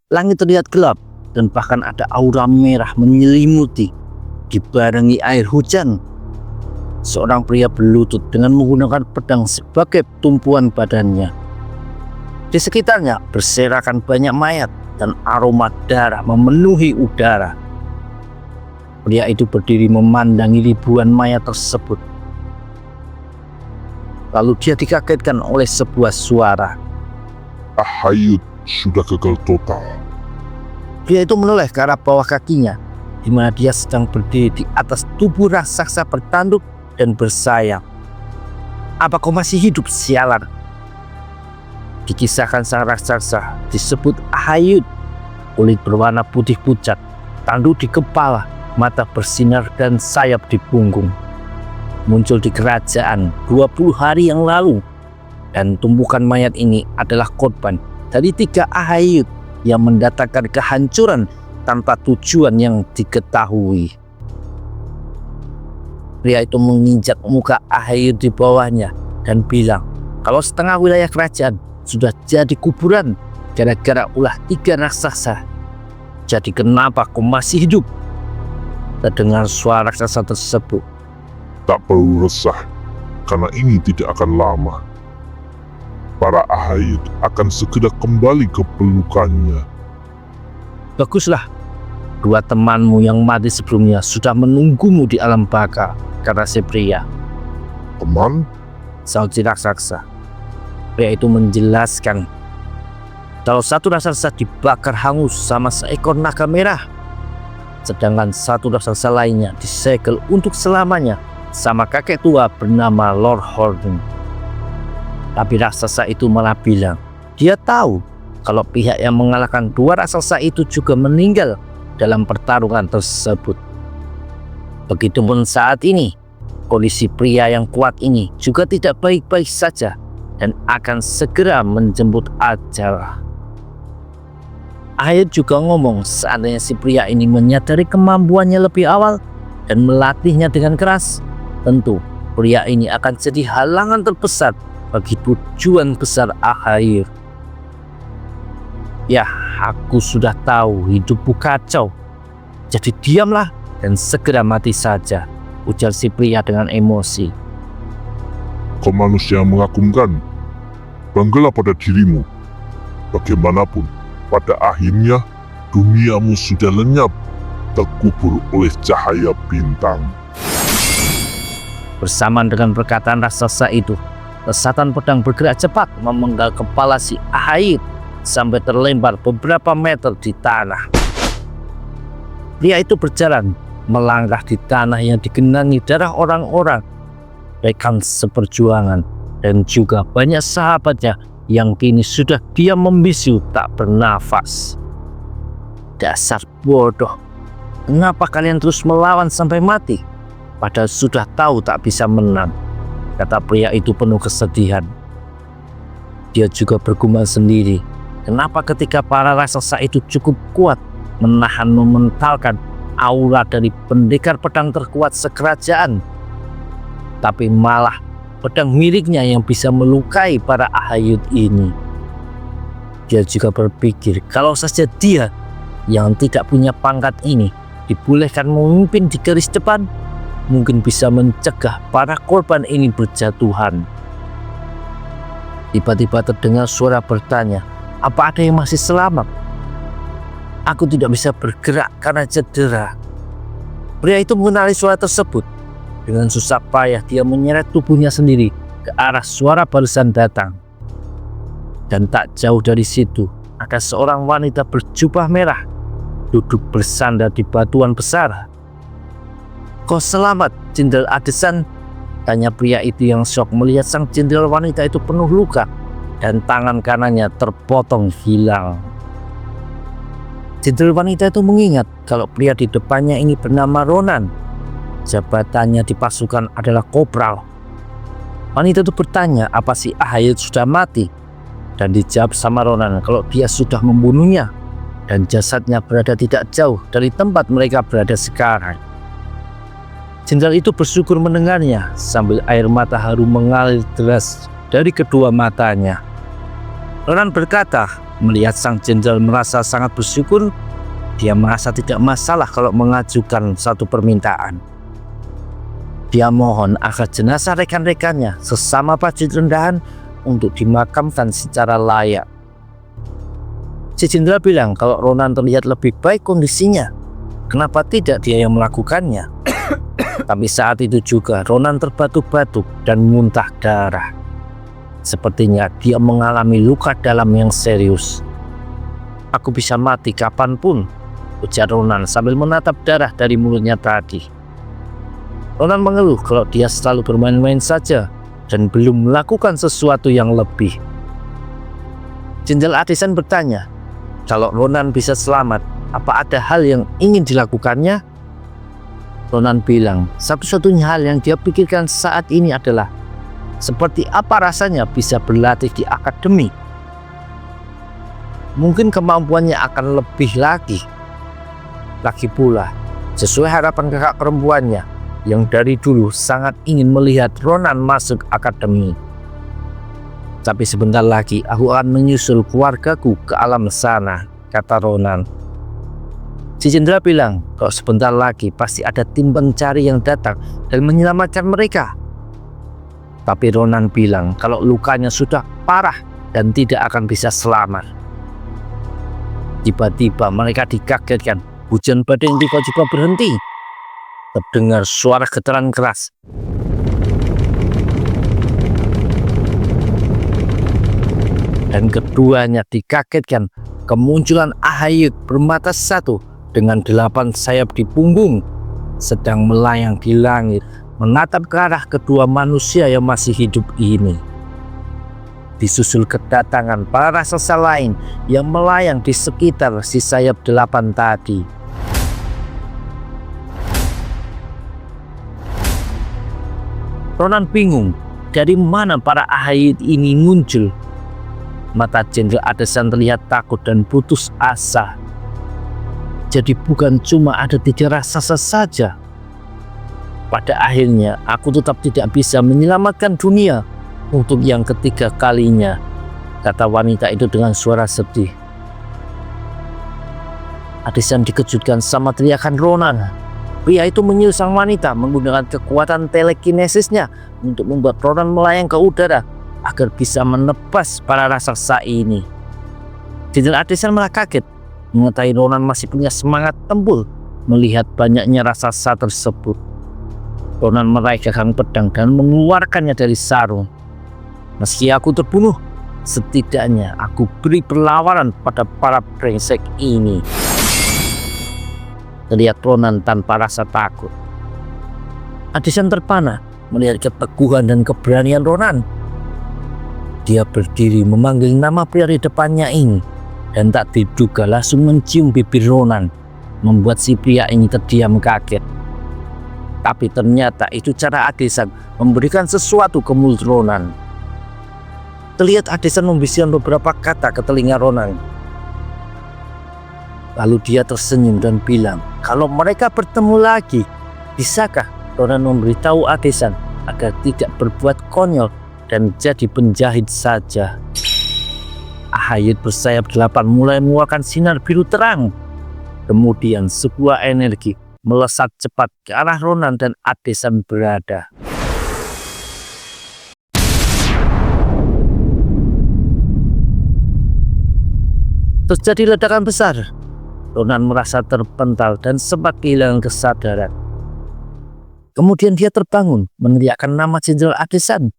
Langit terlihat gelap dan bahkan ada aura merah menyelimuti, dibarengi air hujan. Seorang pria berlutut dengan menggunakan pedang sebagai tumpuan badannya. Di sekitarnya berserakan banyak mayat dan aroma darah memenuhi udara. Pria itu berdiri memandangi ribuan mayat tersebut. Lalu dia dikagetkan oleh sebuah suara. Ahayud sudah gagal total. Pria itu menoleh ke arah bawah kakinya, di mana dia sedang berdiri di atas tubuh raksasa bertanduk dan bersayap. Apa kau masih hidup, sialan? Dikisahkan sang raksasa disebut Ahayud, kulit berwarna putih pucat, tanduk di kepala, mata bersinar dan sayap di punggung. Muncul di kerajaan 20 hari yang lalu, dan tumpukan mayat ini adalah korban dari 3 Ahayud yang mendatangkan kehancuran tanpa tujuan yang diketahui. Pria itu menginjak muka Ahayud di bawahnya dan bilang kalau setengah wilayah kerajaan sudah jadi kuburan gara-gara ulah 3 raksasa. Jadi kenapa kau masih hidup? Terdengar suara raksasa tersebut. Tak perlu resah, karena ini tidak akan lama. Para Ahayud akan segera kembali ke pelukannya. Baguslah, 2 temanmu yang mati sebelumnya sudah menunggumu di alam baka, kata si pria. Teman? Sahut si raksasa. Pria itu menjelaskan kalau 1 raksasa dibakar hangus sama seekor naga merah, sedangkan 1 raksasa lainnya disegel untuk selamanya sama kakek tua bernama Lord Horden. Tapi raksasa itu malah bilang dia tahu kalau pihak yang mengalahkan 2 raksasa itu juga meninggal dalam pertarungan tersebut. Begitupun saat ini, kondisi pria yang kuat ini juga tidak baik-baik saja dan akan segera menjemput ajal. Ahayud juga ngomong seandainya si pria ini menyadari kemampuannya lebih awal dan melatihnya dengan keras, tentu pria ini akan jadi halangan terbesar bagi tujuan besar Ahayud. Ya, aku sudah tahu hidupmu kacau. Jadi diamlah dan segera mati saja, ujar si pria dengan emosi. Kau manusia yang mengagumkan. Banggalah pada dirimu. Bagaimanapun, pada akhirnya duniamu sudah lenyap, terkubur oleh cahaya bintang. Bersamaan dengan perkataan raksasa itu, lesatan pedang bergerak cepat memenggal kepala si Ahayud sampai terlempar beberapa meter di tanah. Pria itu berjalan melangkah di tanah yang digenangi darah orang-orang, rekan seperjuangan, dan juga banyak sahabatnya yang kini sudah diam membisu tak bernafas. Dasar bodoh, mengapa kalian terus melawan sampai mati? Padahal sudah tahu tak bisa menang, kata pria itu penuh kesedihan. Dia juga bergumam sendiri, kenapa ketika para raksasa itu cukup kuat menahan mementalkan aura dari pendekar pedang terkuat sekerajaan, tapi malah pedang miliknya yang bisa melukai para Ahayud ini. Dia juga berpikir kalau saja dia yang tidak punya pangkat ini dibolehkan memimpin di garis depan, mungkin bisa mencegah para korban ini berjatuhan. Tiba-tiba terdengar suara bertanya, apa ada yang masih selamat? Aku tidak bisa bergerak karena cedera. Pria itu mengenali suara tersebut. Dengan susah payah dia menyeret tubuhnya sendiri ke arah suara barusan datang. Dan tak jauh dari situ ada seorang wanita berjubah merah duduk bersandar di batuan besar. Kau selamat, Jenderal Adesan? Tanya pria itu yang syok melihat sang jenderal wanita itu penuh luka dan tangan kanannya terpotong hilang. Jenderal wanita itu mengingat kalau pria di depannya ini bernama Ronan. Jabatannya di pasukan adalah kopral. Wanita itu bertanya apa si Ahayud sudah mati, dan dijawab sama Ronan kalau dia sudah membunuhnya dan jasadnya berada tidak jauh dari tempat mereka berada sekarang. Jenderal itu bersyukur mendengarnya sambil air mata haru mengalir deras dari kedua matanya. Ronan berkata Melihat sang jenderal merasa sangat bersyukur, dia merasa tidak masalah kalau mengajukan satu permintaan. Dia mohon agar jenazah rekan-rekannya sesama prajurit rendahan untuk dimakamkan secara layak. Si jenderal bilang kalau Ronan terlihat lebih baik kondisinya, kenapa tidak dia yang melakukannya? Tapi saat itu juga Ronan terbatuk-batuk dan muntah darah. Sepertinya dia mengalami luka dalam yang serius. Aku bisa mati kapanpun, ujar Ronan sambil menatap darah dari mulutnya tadi. Ronan mengeluh kalau dia selalu bermain-main saja dan belum melakukan sesuatu yang lebih. Jenderal Addison bertanya, kalau Ronan bisa selamat, apa ada hal yang ingin dilakukannya? Ronan bilang, satu-satunya hal yang dia pikirkan saat ini adalah seperti apa rasanya bisa berlatih di akademi. Mungkin kemampuannya akan lebih lagi. Lagi pula, sesuai harapan kakak perempuannya yang dari dulu sangat ingin melihat Ronan masuk akademi. Tapi sebentar lagi aku akan menyusul keluargaku ke alam sana, kata Ronan. Si jenderal bilang kalau sebentar lagi pasti ada tim pencari yang datang dan menyelamatkan mereka. Tapi Ronan bilang kalau lukanya sudah parah dan tidak akan bisa selamat. Tiba-tiba mereka dikagetkan, hujan badai yang tiba-tiba berhenti. Terdengar suara getaran keras. Dan keduanya dikagetkan kemunculan Ahayut bermata satu dengan 8 sayap di punggung, sedang melayang di langit menatap ke arah kedua manusia yang masih hidup ini. Disusul kedatangan para raksasa lain yang melayang di sekitar si sayap 8 tadi. Ronan bingung dari mana para Ahayut ini muncul. Mata Jenderal Addison terlihat takut dan putus asa. Jadi bukan cuma ada 3 raksasa saja. Pada akhirnya aku tetap tidak bisa menyelamatkan dunia untuk yang ketiga kalinya, kata wanita itu dengan suara sedih. Addison dikejutkan sama teriakan Ronan. Pria itu menyuruh sang wanita menggunakan kekuatan telekinesisnya untuk membuat Ronan melayang ke udara agar bisa menebas para raksasa ini. Jenderal Addison malah kaget mengetahui Ronan masih punya semangat tempur melihat banyaknya raksasa tersebut. Ronan meraih gagang pedang dan mengeluarkannya dari sarung. Meski aku terbunuh, setidaknya aku beri perlawanan pada para brengsek ini. Terlihat Ronan tanpa rasa takut. Addison terpana melihat keteguhan dan keberanian Ronan. Dia berdiri memanggil nama pria di depannya ini dan tak diduga langsung mencium bibir Ronan, membuat si pria ini terdiam kaget. Tapi ternyata itu cara Addison memberikan sesuatu ke mulut Ronan. Terlihat Addison membisikkan beberapa kata ke telinga Ronan. Lalu dia tersenyum dan bilang, kalau mereka bertemu lagi, bisakah Ronan memberitahu Addison agar tidak berbuat konyol dan jadi penjahit saja. Ahayut bersayap 8 mulai mengeluarkan sinar biru terang. Kemudian sebuah energi melesat cepat ke arah Ronan dan Addison berada. Terjadi ledakan besar. Ronan merasa terpental dan sempat kehilangan kesadaran. Kemudian dia terbangun meneriakkan nama Jenderal Addison.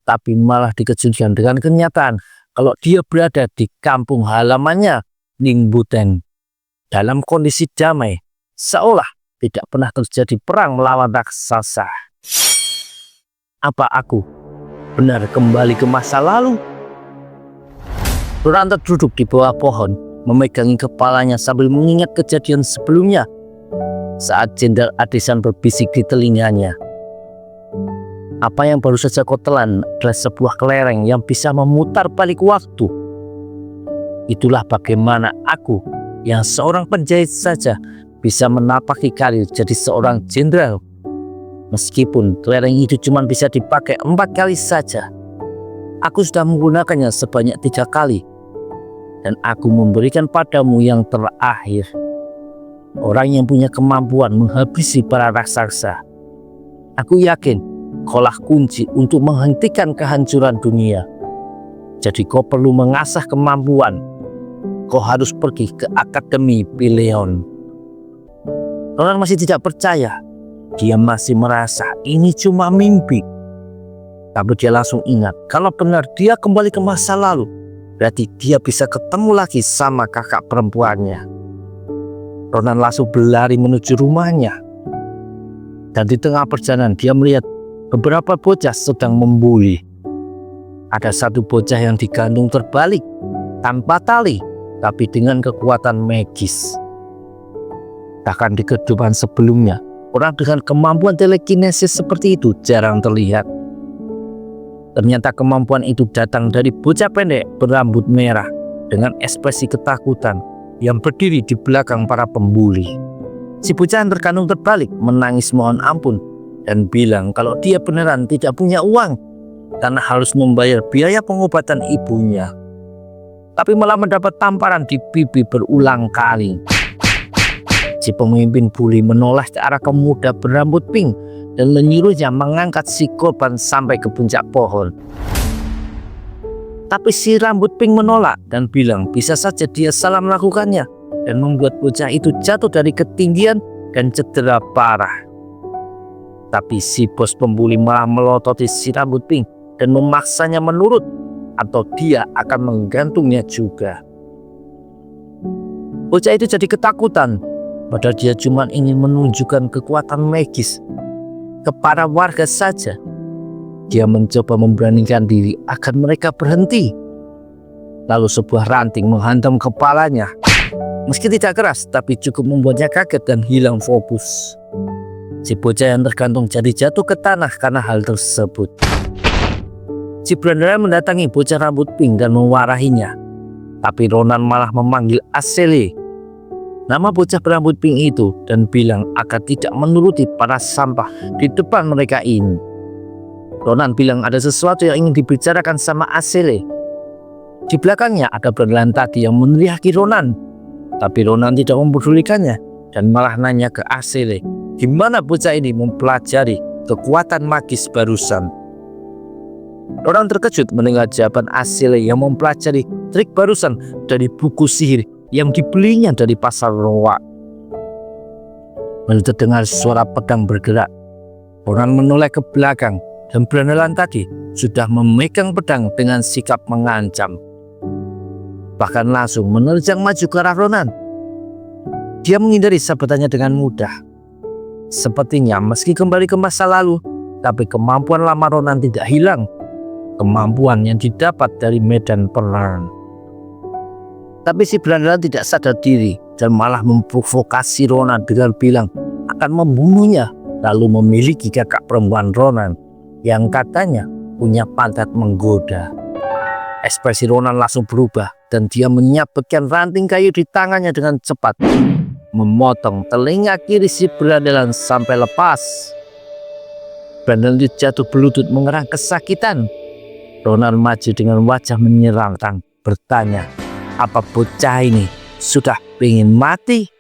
Tapi malah dikejutkan dengan kenyataan kalau dia berada di kampung halamannya, Ningbuteng, dalam kondisi damai, seolah tidak pernah terjadi perang melawan raksasa. Apa aku benar kembali ke masa lalu? Ronan terduduk di bawah pohon, memegangi kepalanya sambil mengingat kejadian sebelumnya saat Jenderal Addison berbisik di telinganya. Apa yang baru saja kau telan adalah sebuah kelereng yang bisa memutar balik waktu. Itulah bagaimana aku yang seorang penjahit saja bisa menapaki karir jadi seorang jenderal. Meskipun kelereng itu cuma bisa dipakai 4 kali saja. Aku sudah menggunakannya sebanyak 3 kali. dan aku memberikan padamu yang terakhir. Orang yang punya kemampuan menghabisi para raksasa. Aku yakin kaulah kunci untuk menghentikan kehancuran dunia. Jadi kau perlu mengasah kemampuan. Kau harus pergi ke Akademi Peleon. Ronan masih tidak percaya. Dia masih merasa ini cuma mimpi. Tapi dia langsung ingat, kalau benar dia kembali ke masa lalu, berarti dia bisa ketemu lagi sama kakak perempuannya. Ronan langsung berlari menuju rumahnya. Dan di tengah perjalanan dia melihat beberapa bocah sedang membuli. Ada satu bocah yang digantung terbalik, tanpa tali, tapi dengan kekuatan magis. Bahkan di kehidupan sebelumnya, orang dengan kemampuan telekinesis seperti itu jarang terlihat. Ternyata kemampuan itu datang dari bocah pendek berambut merah dengan ekspresi ketakutan yang berdiri di belakang para pembuli. Si bocah yang tergantung terbalik menangis mohon ampun dan bilang kalau dia beneran tidak punya uang karena harus membayar biaya pengobatan ibunya. Tapi malah mendapat tamparan di pipi berulang kali. Si pemimpin buli menoleh ke arah pemuda berambut pink dan menyuruhnya mengangkat si korban sampai ke puncak pohon. Tapi si rambut pink menolak dan bilang bisa saja dia salah melakukannya dan membuat bocah itu jatuh dari ketinggian dan cedera parah. Tapi si bos pembuli malah melototi si rambut pink dan memaksanya menurut atau dia akan menggantungnya juga. Bocah itu jadi ketakutan, padahal dia cuma ingin menunjukkan kekuatan magis kepada warga saja. Dia mencoba memberanikan diri agar mereka berhenti. Lalu sebuah ranting menghantam kepalanya. Meski tidak keras, tapi cukup membuatnya kaget dan hilang fokus. Si bocah yang tergantung jadi jatuh ke tanah karena hal tersebut. Si Brandera mendatangi bocah rambut pink dan mewarahinya. Tapi Ronan malah memanggil Asele, nama bocah berambut pink itu, dan bilang agar tidak menuruti para sampah di depan mereka ini. Ronan bilang ada sesuatu yang ingin dibicarakan sama Asele. Di belakangnya ada Brandela tadi yang meneriaki Ronan. Tapi Ronan tidak mempedulikannya dan malah nanya ke Asele, gimana bocah ini mempelajari kekuatan magis barusan. Ronan terkejut mendengar jawaban Asele yang mempelajari trik barusan dari buku sihir yang dibelinya dari pasar roa. Lalu terdengar suara pedang bergerak. Ronan menoleh ke belakang dan Brandela tadi sudah memegang pedang dengan sikap mengancam. Bahkan langsung menerjang maju ke arah Ronan. Dia menghindari sabetannya dengan mudah. Sepertinya meski kembali ke masa lalu, tapi kemampuan lama Ronan tidak hilang. Kemampuan yang didapat dari medan perang. Tapi si Brandela tidak sadar diri dan malah memprovokasi Ronan dengan bilang akan membunuhnya, lalu memiliki kakak perempuan Ronan yang katanya punya pantat menggoda. Ekspresi Ronan langsung berubah dan dia menyabetkan ranting kayu di tangannya dengan cepat, memotong telinga kiri si Brandela sampai lepas. Brandela jatuh berlutut mengerang kesakitan. Ronan maju dengan wajah menyeramkan, bertanya, apa bocah ini sudah ingin mati?